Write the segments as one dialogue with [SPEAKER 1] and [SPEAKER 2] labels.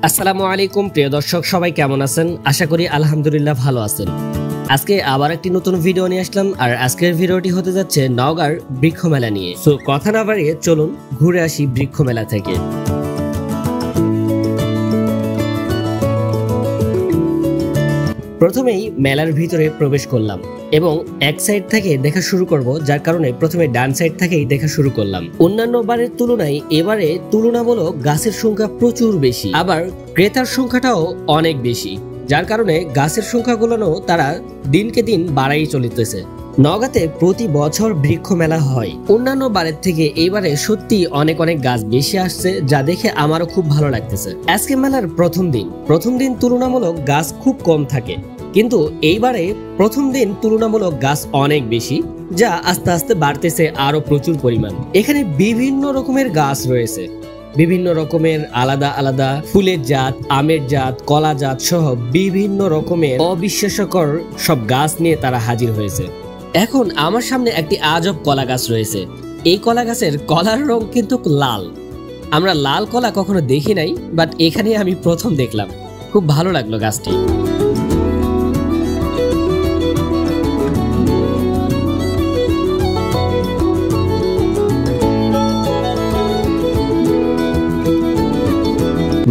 [SPEAKER 1] আসসালামু আলাইকুম প্রিয় দর্শক, সবাই কেমন আছেন? আশা করি আলহামদুলিল্লাহ ভালো আছেন। আজকে আবার একটি নতুন ভিডিও নিয়ে আসলাম, আর আজকের ভিডিওটি হতে যাচ্ছে নওগাঁর বৃক্ষ মেলা নিয়ে। সো কথা না বাড়িয়ে চলুন ঘুরে আসি বৃক্ষ মেলা থেকে। প্রথমেই মেলার ভিতরে প্রবেশ করলাম এবং এক সাইড থেকে দেখা শুরু করব, যার কারণে প্রথমে ডান সাইড থেকেই দেখা শুরু করলাম। অন্যান্য বারের তুলনায় এবারে তুলনামূলক গাছের সংখ্যা প্রচুর বেশি, আবার ক্রেতার সংখ্যাটাও অনেক বেশি, যার কারণে গাছের সংখ্যাগুলো তারা দিনকে দিন বাড়াই চলিতেছে। নওগাঁতে প্রতি বছর বৃক্ষ মেলা হয়, অন্যান্য বারের থেকে এইবারে সত্যি অনেক গাছ বেশি আসছে, যা দেখে আমারও খুব ভালো লাগতেছে। আজকে মেলার প্রথম দিন তুলনামূলক গাছ খুব কম থাকে, কিন্তু এইবারে প্রথম দিন তুলনামূলক গাছ অনেক বেশি, যা আস্তে আস্তে বাড়তেছে আরো প্রচুর পরিমাণ। এখানে বিভিন্ন রকমের গাছ রয়েছে, বিভিন্ন রকমের আলাদা আলাদা ফুলের জাত, আমের জাত, কলা জাত সহ বিভিন্ন রকমের অবিশ্বাস্যকর সব গাছ নিয়ে তারা হাজির হয়েছে। এখন আমার সামনে একটি আজব কলা গাছ রয়েছে। এই কলা গাছের কলার রং কিন্তু লাল। আমরা লাল কলা কখনো দেখি নাই, বাট এখানে আমি প্রথম দেখলাম। খুব ভালো লাগলো গাছটি।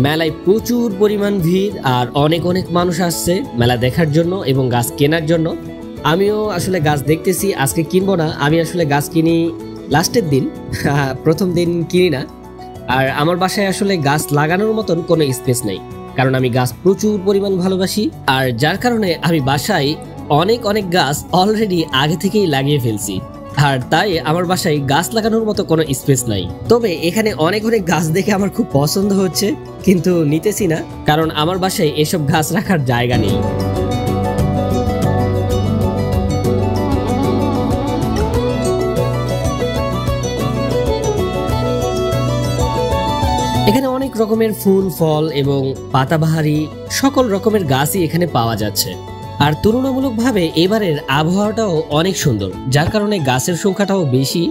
[SPEAKER 1] মেলায় প্রচুর পরিমাণ ভিড়, আর অনেক মানুষ আসছে মেলা দেখার জন্য এবং গাছ কেনার জন্য। আমিও আসলে গাছ দেখতেছি, আজকে কিনবো না। আমি আসলে গাছ কিনি লাস্টের দিন, প্রথম দিন কিনি না। আর আমার বাসায় আসলে গাছ লাগানোর মতন কোনো স্পেস নেই, কারণ আমি গাছ প্রচুর পরিমাণ ভালোবাসি, আর যার কারণে আমি বাসায় অনেক গাছ অলরেডি আগে থেকেই লাগিয়ে ফেলছি। আর তাই আমার বাসায় গাছ লাগানোর মতো কোনো স্পেস নাই। তবে এখানে অনেক গাছ দেখে আমার খুব পছন্দ হচ্ছে, কিন্তু নিতেছি না, কারণ আমার বাসায় এসব গাছ রাখার জায়গা নেই। এখানে অনেক রকমের ফুল, ফল এবং পাতাবাহারি সকল রকমের গাছই এখানে পাওয়া যাচ্ছে। আর তুলনামূলকভাবে এবারের আবহাওয়াটাও অনেক সুন্দর, যার কারণে গাছের সংখ্যাটাও বেশি।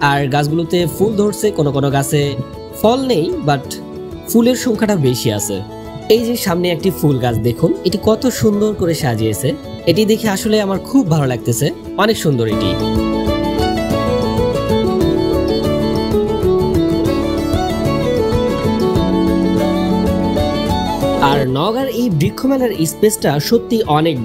[SPEAKER 1] আর গাছগুলোতে ফুল ধরছে, কোনো গাছে ফল নেই, বাট ফুলের সংখ্যাটা বেশি আছে। এই যে সামনে একটি ফুল গাছ দেখুন, এটি কত সুন্দর করে সাজিয়েছে। এটি দেখে আসলে আমার খুব ভালো লাগতেছে, অনেক সুন্দর এটি। আর নওগাঁর এই বৃক্ষ মেলার স্পেসটা সত্যি অনেক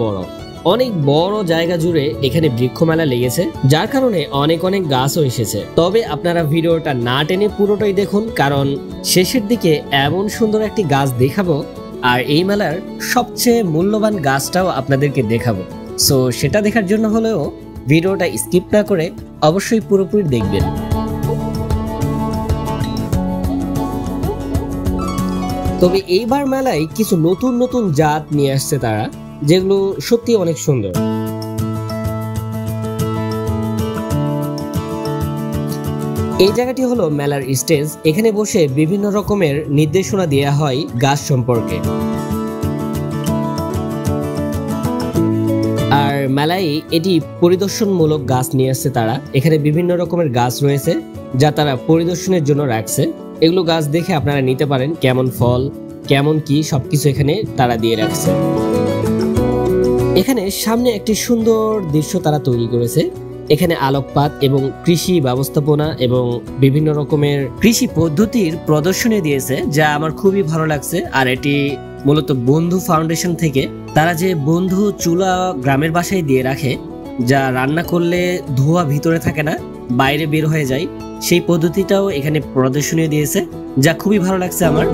[SPEAKER 1] বড় জায়গা জুড়ে এখানে বৃক্ষ মেলা লেগেছে, যার কারণে অনেক গাছও এসেছে। তবে আপনারা ভিডিওটা না টেনে পুরোটাই দেখুন, কারণ শেষের দিকে এমন সুন্দর একটি গাছ দেখাবো, আর এই মেলার সবচেয়ে মূল্যবান গাছটাও আপনাদেরকে দেখাবো। সো সেটা দেখার জন্য হলেও ভিডিওটা স্কিপ না করে অবশ্যই পুরোপুরি দেখবেন। তবে এইবার মেলায় কিছু নতুন জাত নিয়ে আসছে তারা, যেগুলো সত্যি অনেক সুন্দর। এই জায়গাটি হলো মেলার স্টেজ। এখানে বসে বিভিন্ন রকমের নির্দেশনা দেওয়া হয় গাছ সম্পর্কে। আর মেলায় এটি পরিদর্শনমূলক গাছ নিয়ে আসছে তারা। এখানে বিভিন্ন রকমের গাছ রয়েছে, যা তারা পরিদর্শনের জন্য রাখছে। এগুলো গাছ দেখে আপনারা নিতে পারেন, কেমন ফল, কেমন কি সবকিছু এখানে তারা দিয়ে রাখছে। এখানে সামনে একটি সুন্দর দৃশ্য তারা তৈরি করেছে। এখানে আলোকপাত এবং কৃষি ব্যবস্থাপনা এবং বিভিন্ন রকমের কৃষি পদ্ধতির প্রদর্শনী দিয়েছে, যা আমার খুবই ভালো লাগছে। আর এটি মূলত বন্ধু ফাউন্ডেশন থেকে। তারা যে বন্ধু চুলা গ্রামের বাসায় দিয়ে রাখে, যা রান্না করলে ধোঁয়া ভিতরে থাকে না, বাইরে বের হয়ে যায়, সেই পদ্ধতিটাও এখানে প্রদর্শনী দিয়েছে, যা খুবই ভালো লাগছে আমার।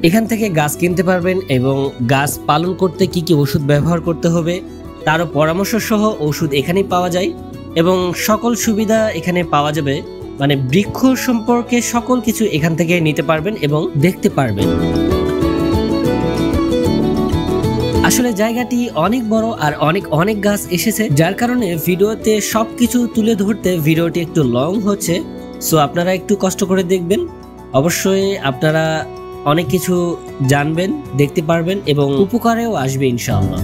[SPEAKER 1] এখান থেকে গাছ কিনতে পারবেন এবং গাছ পালন করতে কি ওষুধ ব্যবহার করতে হবে তারও পরামর্শ সহ ওষুধ এখানেই পাওয়া যায়, এবং সকল সুবিধা এখানে পাওয়া যাবে। মানে বৃক্ষ সম্পর্কে সকল কিছু এখান থেকে নিতে পারবেন এবং দেখতে পারবেন। আসলে জায়গাটি অনেক বড় আর অনেক গাছ এসেছে, যার কারণে ভিডিওতে সবকিছু তুলে ধরতে ভিডিওটি একটু লং হচ্ছে। সো আপনারা একটু কষ্ট করে দেখবেন, অবশ্যই আপনারা অনেক কিছু জানবেন, দেখতে পারবেন এবং উপকারেও আসবে ইনশাআল্লাহ।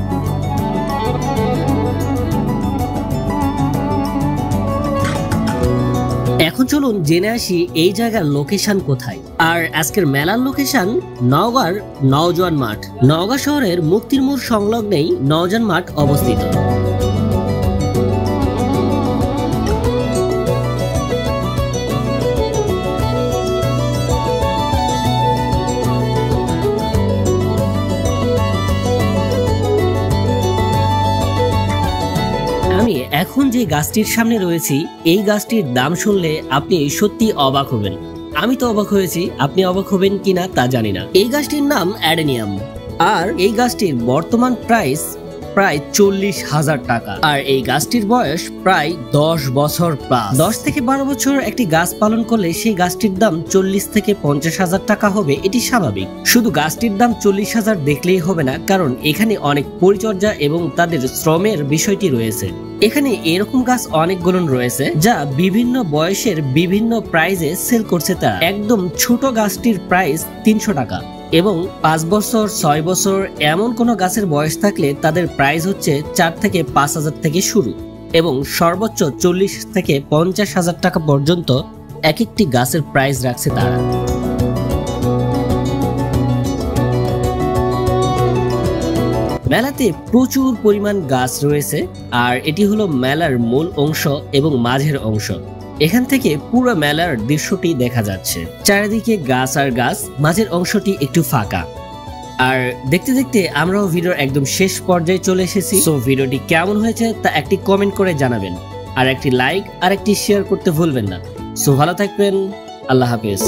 [SPEAKER 1] এখন চলুন জেনে আসি এই জায়গার লোকেশন কোথায়। আর আজকের মেলার লোকেশন নওগাঁর নওজোয়ান মাঠ। নওগাঁ শহরের মুক্তির মোড় সংলগ্নেই নওজোয়ান মাঠ অবস্থিত। আমি এখন যে গাছটির সামনে রয়েছি, এই গাছটির দাম শুনলে আপনি সত্যি অবাক হবেন। আমি তো অবাক হয়েছি, আপনি অবাক হবেন কিনা তা জানি না। এই গাছটির নাম অ্যাডেনিয়াম, আর এই গাছটির বর্তমান প্রাইস প্রায় 40,000 টাকা। আর এই গাছটির বয়স প্রায় 10 বছর প্লাস। 10 থেকে 12 বছর একটি গাছ পালন করলে সেই গাছটির দাম 40 থেকে 50,000 টাকা হবে, এটি স্বাভাবিক। শুধু গাছটির দাম 40,000 দেখলেই হবে না, কারণ এখানে অনেক পরিচর্যা এবং তাদের শ্রমের বিষয়টি রয়েছে। এখানে এরকম গাছ অনেকগুলো রয়েছে যা বিভিন্ন বয়সের বিভিন্ন প্রাইজে সেল করছে। তা একদম ছোট গাছটির প্রাইস 300 টাকা এবং 5 বছর 6 বছর এমন কোনো গাছের বয়স থাকলে তাদের প্রাইস হচ্ছে 4 থেকে 5,000 থেকে শুরু এবং সর্বোচ্চ 40 থেকে 50,000 টাকা পর্যন্ত এক একটি গাছের প্রাইস রাখছে তারা। মেলাতে প্রচুর পরিমাণ গাছ রয়েছে, আর এটি হলো মেলার মূল অংশ এবং মাঝের অংশ। এখান থেকে পুরো মেলার দৃশ্যটি দেখা যাচ্ছে, চারিদিকে গাছ আর গাছ, মাঝের অংশটি একটু ফাঁকা। আর দেখতে দেখতে আমরাও ভিডিওর একদম শেষ পর্যায়ে চলে এসেছি। সো ভিডিওটি কেমন হয়েছে তা একটি কমেন্ট করে জানাবেন, আর একটি লাইক আর একটি শেয়ার করতে ভুলবেন না। সো ভালো থাকবেন, আল্লাহ হাফেজ।